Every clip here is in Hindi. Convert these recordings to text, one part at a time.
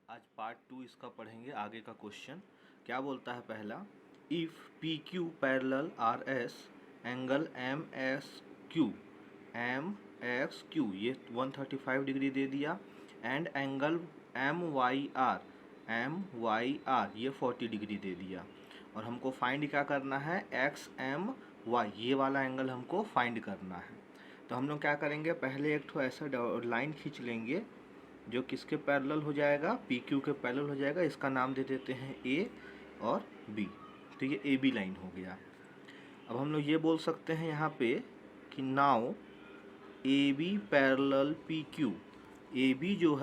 आज पार्ट 2 इसका पढ़ेंगे। आगे का क्वेश्चन क्या बोलता है? पहला, if P Q parallel R S angle M X Q ये 135 डिग्री दे दिया and angle M Y R ये 40 डिग्री दे दिया और हमको फाइंड क्या करना है? एक्स एम वाई ये वाला एंगल हमको फाइंड करना है। तो हम लोग क्या करेंगे? पहले एक ठो ऐसा लाइन खींच लेंगे जो किसके पैरेलल हो जाएगा? पी क्यू के पैरेलल हो जाएगा। इसका नाम दे देते हैं ए और बी। तो ये ए बी लाइन हो गया। अब हम लोग ये बोल सकते हैं यहाँ पे कि now A B parallel P Q. A B जो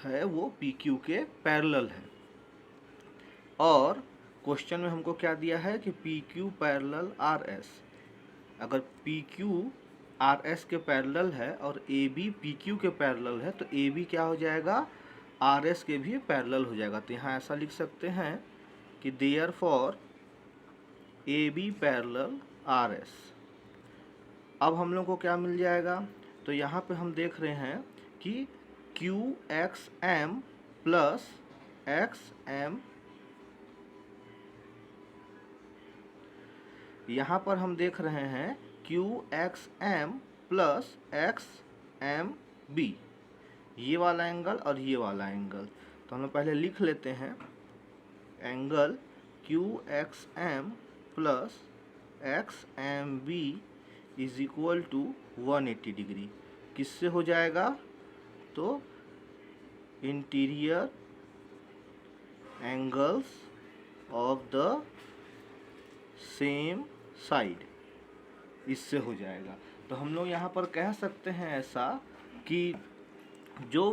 है वो पी क्यू के पैरेलल है। और क्वेश्चन में हमको क्या दिया है कि P Q parallel R S. अगर पी क्यू आर एस के पैरेलल है और ए बी पी क्यू के पैरेलल है तो ए बी क्या हो जाएगा? आर एस के भी पैरेलल हो जाएगा। तो यहाँ ऐसा लिख सकते हैं कि therefore A B parallel R S. अब हम लोग को क्या मिल जाएगा? तो यहाँ पे हम देख रहे हैं कि Q X M plus X M, यहाँ पर हम देख रहे हैं Q X M plus X M B, ये वाला एंगल और ये वाला एंगल। तो हम लोग पहले लिख लेते हैं angle Q X M plus X M B is equal to 180 degree. किससे हो जाएगा? तो interior angles of the same side, इससे हो जाएगा। तो हम लोग यहाँ पर कह सकते हैं ऐसा कि जो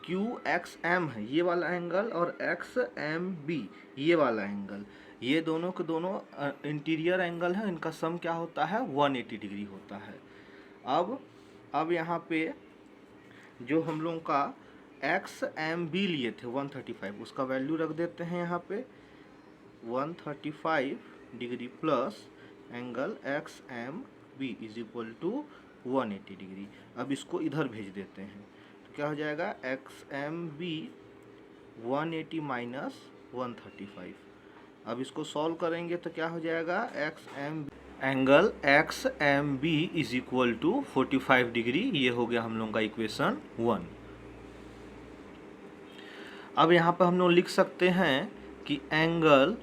क्यू एक्स एम है ये वाला एंगल और एक्स एम बी ये वाला एंगल, ये दोनों के दोनों इंटीरियर एंगल है। इनका सम क्या होता है? 180 डिग्री होता है। अब यहाँ पे जो हम लोग का एक्स एम बी लिए थे 135, उसका वैल्यू रख देते हैं यहाँ पे 135 degree plus angle X M B is equal to 180 degree. अब इसको इधर भेज देते हैं तो क्या हो जाएगा? X M B 180 minus 135। अब इसको सॉल्व करेंगे तो क्या हो जाएगा? X M angle X M B is equal to 45 degree. ये हो गया हम लोग का इक्वेशन 1। अब यहाँ पर हम लोग लिख सकते हैं कि angle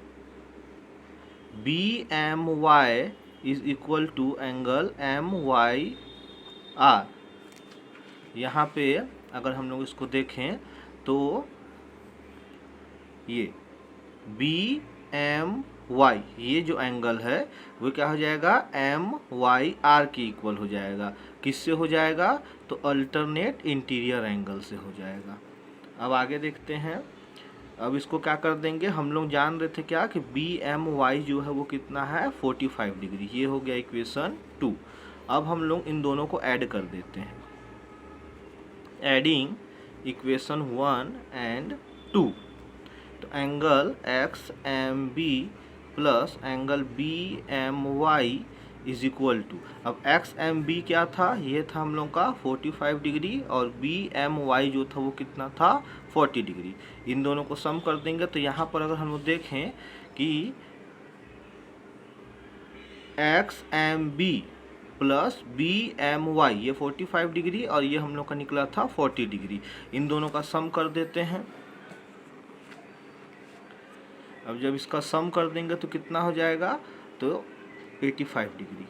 B M Y is equal to angle M Y R. यहाँ पे अगर हम लोग इसको देखें तो ये बी एम वाई ये जो एंगल है वो क्या हो जाएगा? एम वाई आर के इक्वल हो जाएगा। किससे हो जाएगा? तो अल्टरनेट इंटीरियर एंगल से हो जाएगा। अब आगे देखते हैं। अब इसको क्या कर देंगे? हम लोग जान रहे थे क्या कि बी एम वाई जो है वो कितना है? 45 डिग्री। ये हो गया इक्वेशन 2। अब हम लोग इन दोनों को ऐड कर देते हैं। एडिंग इक्वेशन 1 एंड 2, तो angle X M B plus angle B M Y is equal to, अब एक्स एम बी क्या था? ये था हम लोग का 45 डिग्री और बी एम वाई जो था वो कितना था? 40 डिग्री। इन दोनों को सम कर देंगे तो यहाँ पर अगर हम लोग देखें कि X M B plus B M Y ये 45 डिग्री और ये हम लोग का निकला था 40 डिग्री। इन दोनों का सम कर देते हैं। अब जब इसका सम कर देंगे तो कितना हो जाएगा? तो 85 degree.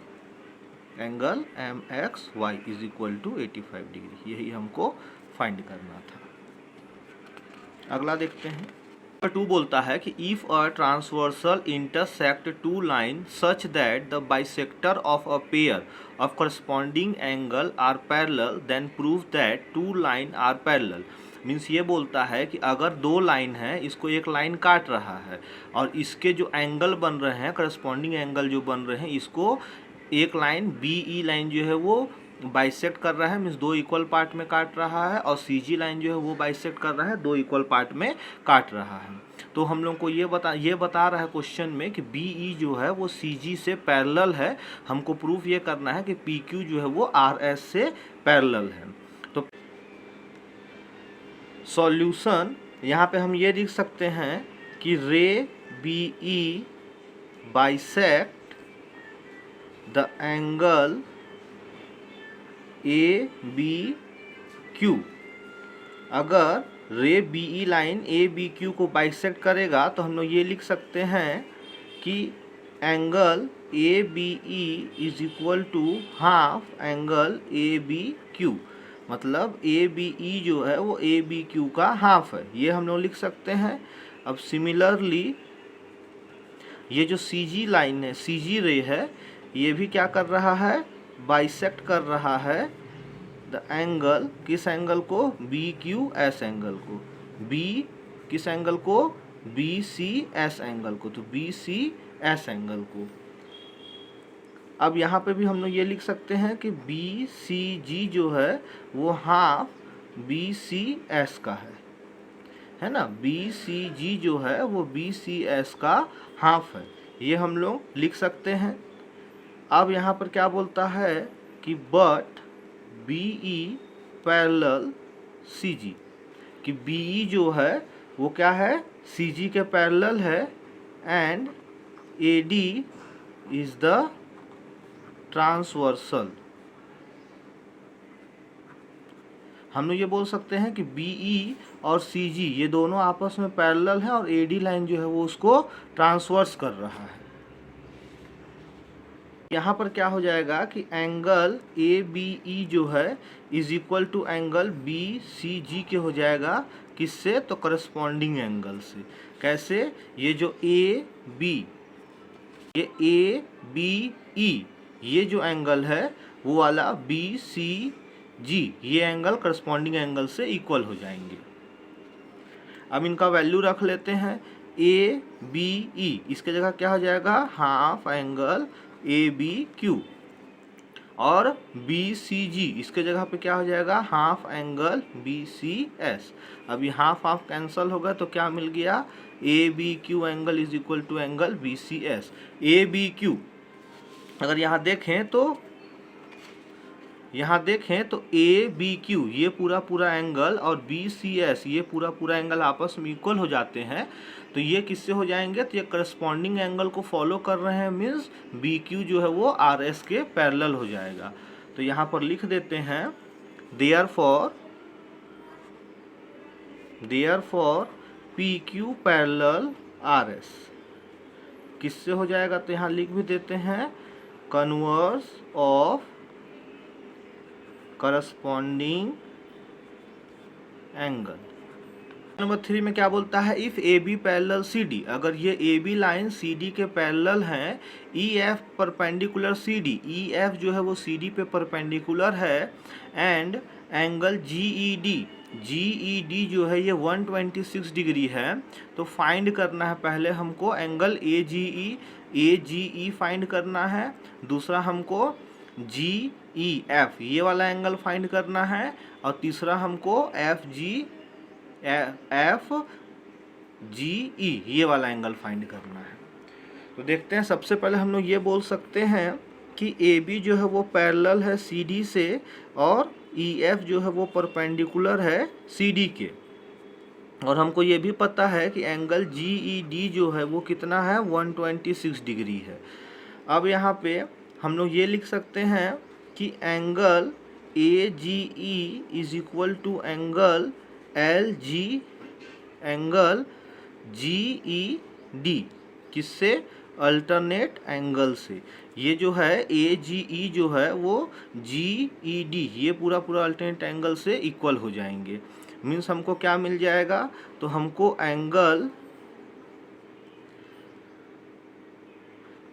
Angle M X Y is equal to 85 degree. यही हमको फाइंड करना था। अगला देखते हैं। 2 बोलता है कि if a transversal intersect two line such that the bisector of a pair of corresponding angle are parallel then prove that two line are parallel. Means ये बोलता है कि अगर दो लाइन है, इसको एक लाइन काट रहा है और इसके जो एंगल बन रहे हैं, करस्पॉन्डिंग एंगल जो बन रहे हैं, इसको एक लाइन बी ई लाइन जो है वो बाइसेक्ट कर रहा है। मीन्स 2 इक्वल पार्ट में काट रहा है और सी जी लाइन जो है वो बाइसेक्ट कर रहा है, 2 इक्वल पार्ट में काट रहा है। तो हम लोग को ये बता रहा है क्वेश्चन में कि बी ई जो है वो सी जी से पैरेलल है। हमको प्रूफ ये करना है कि पी क्यू जो है वो आर एस से पैरेलल है। तो सॉल्यूशन यहाँ पे हम ये लिख सकते हैं कि ray B E bisect the angle A B Q. अगर ray B E line A B Q को बाइसेक्ट करेगा तो हम लोग ये लिख सकते हैं कि angle A B E is equal to half angle A B Q. मतलब ए बी ई जो है वो ए बी क्यू का हाफ है, ये हम लोग लिख सकते हैं। अब सिमिलरली ये जो सी जी लाइन है, सी जी रे है, ये भी क्या कर रहा है, बाइसेक्ट कर रहा है द एंगल, किस एंगल को, बी क्यू एस एंगल को, बी किस एंगल को, बी सी एस एंगल को, तो बी सी एस एंगल को। अब यहाँ पे भी हम लोग ये लिख सकते हैं कि बी सी जी जो है वो हाफ बी सी एस का है ना, बी सी जी जो है वो बी सी एस का हाफ है, ये हम लोग लिख सकते हैं। अब यहाँ पर क्या बोलता है कि but B E parallel C G, कि बी ई जो है वो क्या है, सी जी के पैरेलल है, and A D is the transversal. हम लोग ये बोल सकते हैं कि बी ई और सी जी ये दोनों आपस में पैरेलल है और ए डी लाइन जो है वो उसको ट्रांसवर्स कर रहा है। यहाँ पर क्या हो जाएगा कि एंगल ए बी ई जो है is equal to angle B C G के हो जाएगा, किससे, तो करस्पॉन्डिंग एंगल से। कैसे, ये जो ए बी, ये ए बी ई, ये जो एंगल है वो वाला बी सी जी, ये एंगल करस्पॉन्डिंग एंगल से इक्वल हो जाएंगे। अब इनका वैल्यू रख लेते हैं। ए बी ई इसके जगह क्या हो जाएगा, half angle A B Q, और बी सी जी इसके जगह पे क्या हो जाएगा, half angle B C S. अभी हाफ हाफ कैंसल होगा तो क्या मिल गया, A B Q angle is equal to angle B C S. A B Q अगर यहाँ देखें तो ए बी क्यू ये पूरा एंगल और बी सी एस ये पूरा एंगल आपस में इक्वल हो जाते हैं, तो ये किससे हो जाएंगे, तो ये करस्पॉन्डिंग एंगल को फॉलो कर रहे हैं, मीन्स बी क्यू जो है वो आर एस के पैरेलल हो जाएगा। तो यहाँ पर लिख देते हैं therefore P Q parallel R S, किससे हो जाएगा, तो यहाँ लिख भी देते हैं converse of corresponding angle. Number 3 में क्या बोलता है, if A B parallel C D, अगर ये A B line C D के पैरेलल हैं, E F perpendicular C D, E F जो है वो सी डी पे परपेंडिकुलर है, and angle G E D जो है ये 126 डिग्री है, तो फाइंड करना है पहले हमको angle A G E find करना है, दूसरा हमको जी ई एफ ये वाला एंगल फाइंड करना है, और तीसरा हमको एफ जी ई ये वाला एंगल फाइंड करना है। तो देखते हैं, सबसे पहले हम लोग ये बोल सकते हैं कि ए बी जो है वो पैरेलल है सी डी से, और ई एफ जो है वो परपेंडिकुलर है सी डी के, और हमको ये भी पता है कि एंगल जी ई डी जो है वो कितना है, 126 डिग्री है। अब यहाँ पे हम लोग ये लिख सकते हैं कि angle A G E is equal to angle L G E D, किससे, अल्टरनेट एंगल से। ये जो है ए जी ई जो है वो जी ई डी ये पूरा अल्टरनेट एंगल से इक्वल हो जाएंगे, मीन्स हमको क्या मिल जाएगा, तो हमको एंगल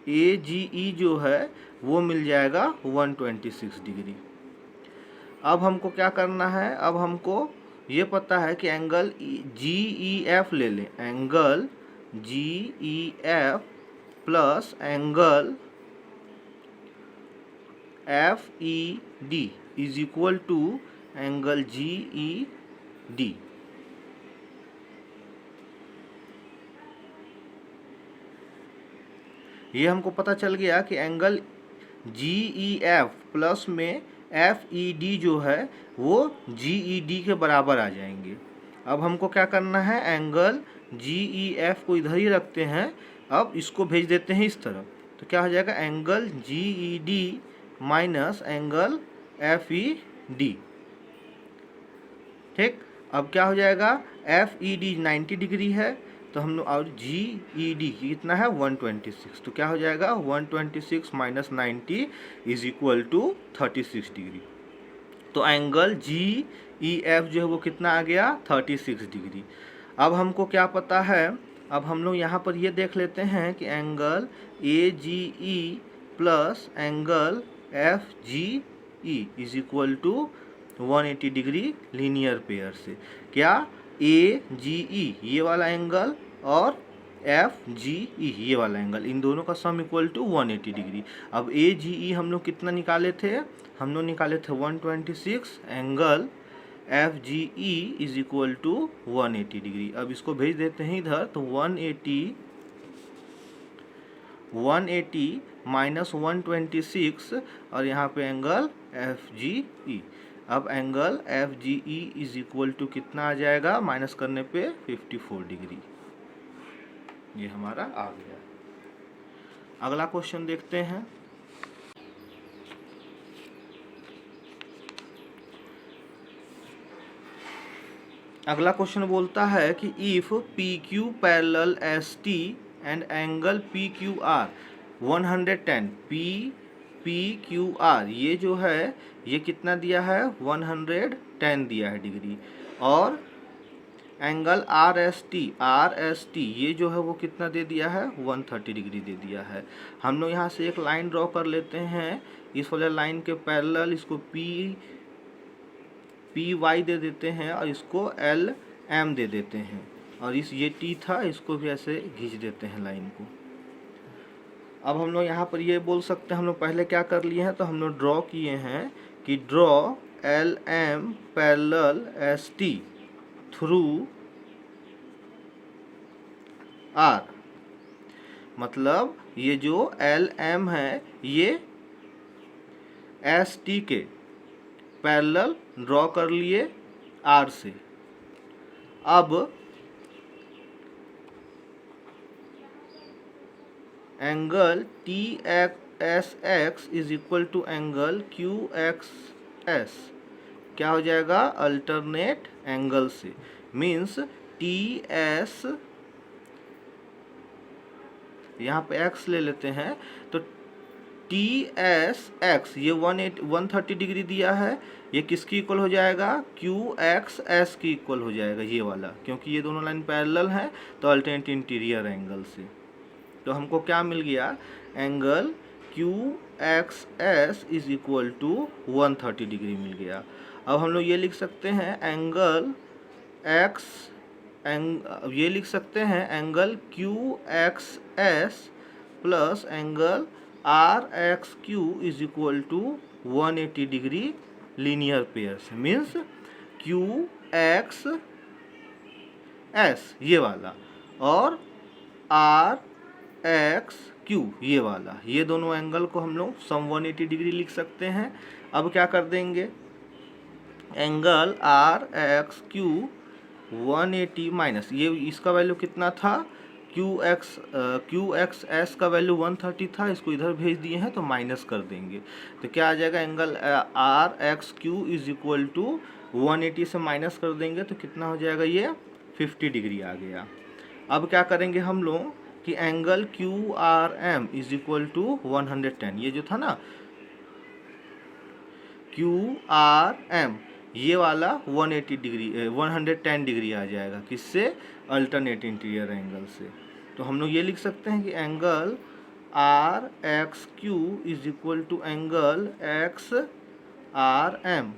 ए जी ई जो है वो मिल जाएगा 126 डिग्री। अब हमको क्या करना है, अब हमको ये पता है कि एंगल जी ई एफ ले लें, angle G E F plus angle F E D is equal to angle G E D. ये हमको पता चल गया कि angle G E F plus में एफ ई डी जो है वो जी ई डी के बराबर आ जाएंगे। अब हमको क्या करना है, एंगल GEF को इधर ही रखते हैं, अब इसको भेज देते हैं इस तरफ, तो क्या हो जाएगा, angle GED minus angle FED। ठीक, अब क्या हो जाएगा, FED 90 डिग्री है, तो हम लोग, और GED कितना है 126, तो क्या हो जाएगा 126 minus 90 is equal to 36 degree. तो एंगल GEF जो है वो कितना आ गया 36 डिग्री। अब हमको क्या पता है, अब हम लोग यहाँ पर ये देख लेते हैं कि angle AGE plus angle FGE is equal to 180 degree linear pair से। क्या, AGE ये वाला एंगल और FGE ये वाला एंगल, इन दोनों का सम इक्वल टू 180 डिग्री। अब AGE हम लोग कितना निकाले थे, हम लोग निकाले थे 126, angle FGE is equal to 180 degree. अब इसको भेज देते हैं इधर, तो 180 माइनस 126 और यहाँ पे एंगल FGE। अब angle FGE is equal to कितना आ जाएगा, माइनस करने पे 54 डिग्री। ये हमारा आ गया। अगला क्वेश्चन देखते हैं। अगला क्वेश्चन बोलता है कि if PQ parallel ST and angle PQR 110, PQR ये जो है ये कितना दिया है 110 दिया है डिग्री, और एंगल RST ये जो है वो कितना दे दिया है 130 डिग्री दे दिया है। हम लोग यहाँ से एक लाइन ड्रॉ कर लेते हैं, इस वाले लाइन के पैरेलल इसको PY दे देते हैं और इसको LM दे देते हैं, और इस ये T था इसको भी ऐसे खींच देते हैं लाइन को। अब हम लोग यहाँ पर ये बोल सकते हैं, हम लोग पहले क्या कर लिए हैं, तो हम लोग ड्रॉ किए हैं कि draw LM parallel ST through R, मतलब ये जो LM है ये ST के पैरेलल ड्रॉ कर लिए R से। अब angle TSX is equal to angle QXS क्या हो जाएगा, अल्टरनेट एंगल से, मीन्स TS यहाँ पे x ले लेते हैं, तो TSX ये 130 डिग्री दिया है, ये किसकी इक्वल हो जाएगा, QXS की इक्वल हो जाएगा ये वाला, क्योंकि ये दोनों लाइन पैरेलल हैं तो अल्टरनेट इंटीरियर एंगल से। तो हमको क्या मिल गया, angle QXS is equal to 130 degree मिल गया। अब हम लोग ये लिख सकते हैं एंगल ये लिख सकते हैं angle QXS plus angle RXQ is equal to 180 degree linear pair से, मीन्स QXS ये वाला और RXQ ये वाला, ये दोनों एंगल को हम लोग सम 180 डिग्री लिख सकते हैं। अब क्या कर देंगे, एंगल RXQ 180 माइनस ये इसका वैल्यू कितना था, QXS का वैल्यू 130 था, इसको इधर भेज दिए हैं तो माइनस कर देंगे, तो क्या आ जाएगा, angle RXQ is equal to 180 से माइनस कर देंगे तो कितना हो जाएगा, ये 50 डिग्री आ गया। अब क्या करेंगे हम लोग कि angle QRM is equal to 110, ये जो था ना QRM ये वाला 180 डिग्री 110 डिग्री आ जाएगा, किससे, अल्टरनेट इंटीरियर एंगल से। तो हम लोग ये लिख सकते हैं कि angle RXQ is equal to angle XRM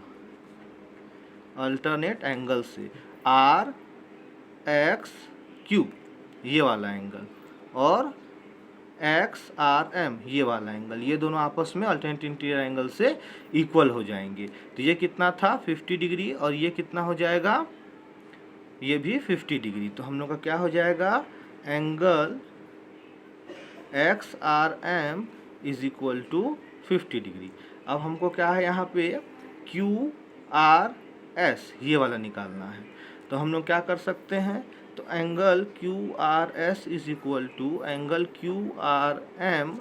alternate angle से, RXQ ये वाला एंगल और XRM ये वाला एंगल, ये दोनों आपस में अल्टरनेट इंटीरियर एंगल से इक्वल हो जाएंगे। तो ये कितना था 50 डिग्री और ये कितना हो जाएगा, ये भी 50 डिग्री। तो हम लोग का क्या हो जाएगा, angle XRM is equal to 50 degree. अब हमको क्या है यहाँ पे QRS ये वाला निकालना है, तो तो हम लोग क्या कर सकते हैं, तो angle Q R S is equal to angle Q R M,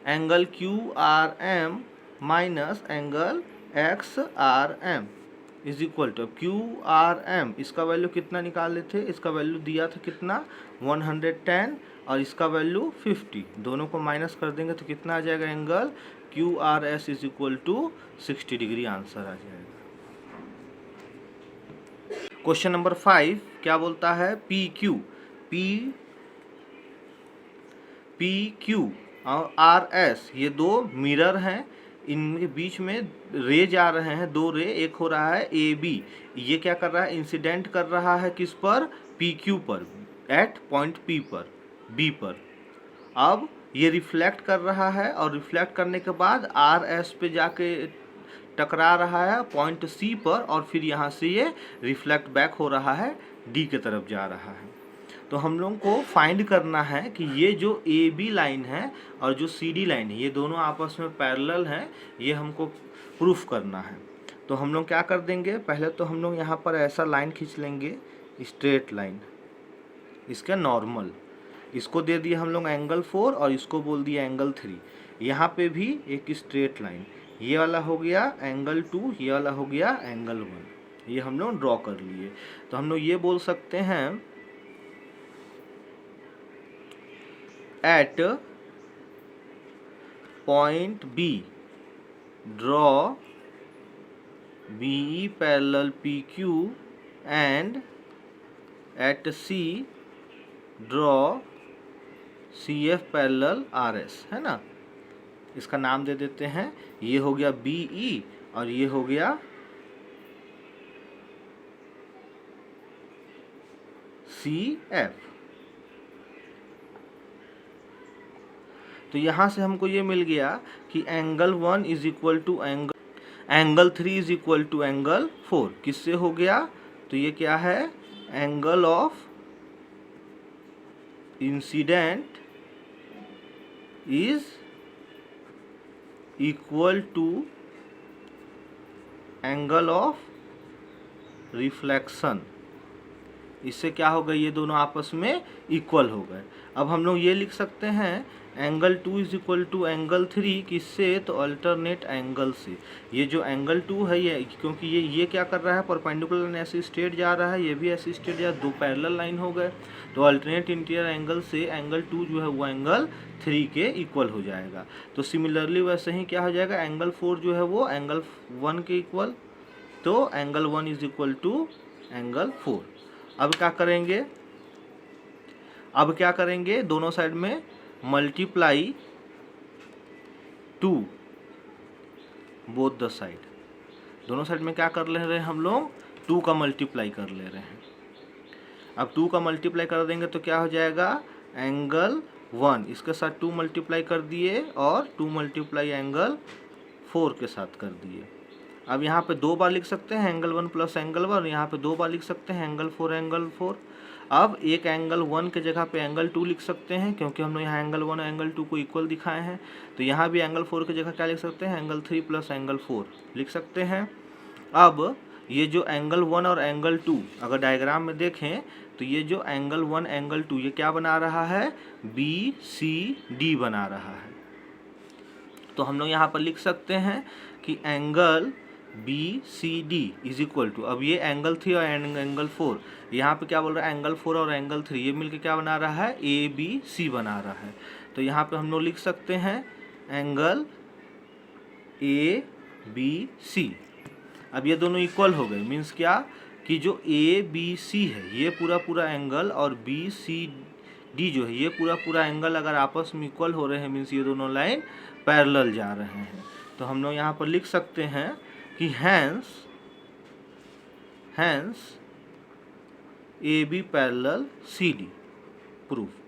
angle Q R M minus angle X R M is equal to Q R M, इसका वैल्यू कितना निकाले थे, इसका वैल्यू दिया था कितना 110 और इसका वैल्यू 50, दोनों को माइनस कर देंगे तो कितना आ जाएगा, angle Q R S is equal to 60 degree answer आ जाएगा। क्वेश्चन नंबर 5 क्या बोलता है, पी क्यू और आर एस ये दो मिरर हैं, इनके बीच में रे जा रहे हैं, दो रे, एक हो रहा है ए बी, ये क्या कर रहा है, इंसिडेंट कर रहा है किस पर, पी क्यू पर, एट पॉइंट पी पर, बी पर। अब ये रिफ्लेक्ट कर रहा है और रिफ्लेक्ट करने के बाद आर एस पे जाके टकरा रहा है पॉइंट सी पर, और फिर यहाँ से ये रिफ्लेक्ट बैक हो रहा है, डी के तरफ जा रहा है। तो हम लोग को फाइंड करना है कि ये जो ए बी लाइन है और जो सी डी लाइन है ये दोनों आपस में पैरेलल हैं, ये हमको प्रूफ करना है। तो हम लोग क्या कर देंगे, पहले तो हम लोग यहाँ पर ऐसा लाइन खींच लेंगे, स्ट्रेट लाइन, इसका नॉर्मल, इसको दे दिया हम लोग एंगल 4 और इसको बोल दिया एंगल 3। यहाँ पे भी एक स्ट्रेट लाइन, ये वाला हो गया एंगल 2, ये वाला हो गया एंगल 1, ये हम लोग ड्रॉ कर लिए। तो हम लोग ये बोल सकते हैं at point B draw BE parallel PQ and at C draw CF parallel RS, है ना। इसका नाम दे देते हैं, ये हो गया BE और ये हो गया CF। तो यहाँ से हमको ये मिल गया कि angle 1 is equal to angle 3 is equal to angle 4, किससे हो गया, तो ये क्या है, angle of incident is equal to angle of reflection, इससे क्या हो गया, ये दोनों आपस में इक्वल हो गए। अब हम लोग ये लिख सकते हैं angle 2 is equal to angle 3, किससे, तो अल्टरनेट एंगल से। ये जो एंगल 2 है ये, क्योंकि ये क्या कर रहा है, परपेंडिकुलर लाइन ऐसे स्ट्रेट जा रहा है, ये भी ऐसे स्ट्रेट जा रहा है, दो पैरेलल लाइन हो गए, तो अल्टरनेट इंटीरियर एंगल से एंगल 2 जो है वो एंगल 3 के इक्वल हो जाएगा। तो सिमिलरली वैसे ही क्या हो जाएगा, एंगल 4 जो है वो एंगल 1 के इक्वल, तो angle 1 is equal to angle 4। अब क्या करेंगे, दोनों साइड में मल्टीप्लाई 2 बोथ द साइड, दोनों साइड में क्या कर ले रहे हैं हम लोग, 2 का मल्टीप्लाई कर ले रहे हैं। अब 2 का मल्टीप्लाई कर देंगे तो क्या हो जाएगा, एंगल 1 इसके साथ 2 मल्टीप्लाई कर दिए और 2 मल्टीप्लाई एंगल 4 के साथ कर दिए। अब यहाँ पे 2 बार लिख सकते हैं एंगल 1 प्लस एंगल 1, यहाँ पे 2 बार लिख सकते हैं एंगल 4। अब एक एंगल 1 के जगह पे एंगल 2 लिख सकते हैं, क्योंकि हमने यहाँ एंगल 1 और एंगल 2 को इक्वल दिखाए हैं। तो यहाँ भी एंगल 4 की जगह क्या लिख सकते हैं, एंगल 3 प्लस एंगल 4 लिख सकते हैं। अब ये जो एंगल 1 और एंगल 2 अगर डायग्राम में देखें तो ये जो एंगल 1 एंगल 2 ये क्या बना रहा है, BCD बना रहा है। तो हम लोग यहाँ पर लिख सकते हैं कि angle BCD is equal to, अब ये एंगल 3 और एंगल 4, यहाँ पे क्या बोल रहा है, एंगल 4 और एंगल 3 ये मिलके क्या बना रहा है, ABC बना रहा है। तो यहाँ पे हम लोग लिख सकते हैं एंगल ABC। अब ये दोनों इक्वल हो गए, मीन्स क्या कि जो ABC है ये पूरा एंगल और BCD जो है ये पूरा एंगल अगर आपस में इक्वल हो रहे हैं, मीन्स ये दोनों लाइन पैरेलल जा रहे हैं। तो हम लोग यहाँ पर लिख सकते हैं कि hence AB parallel CD proof.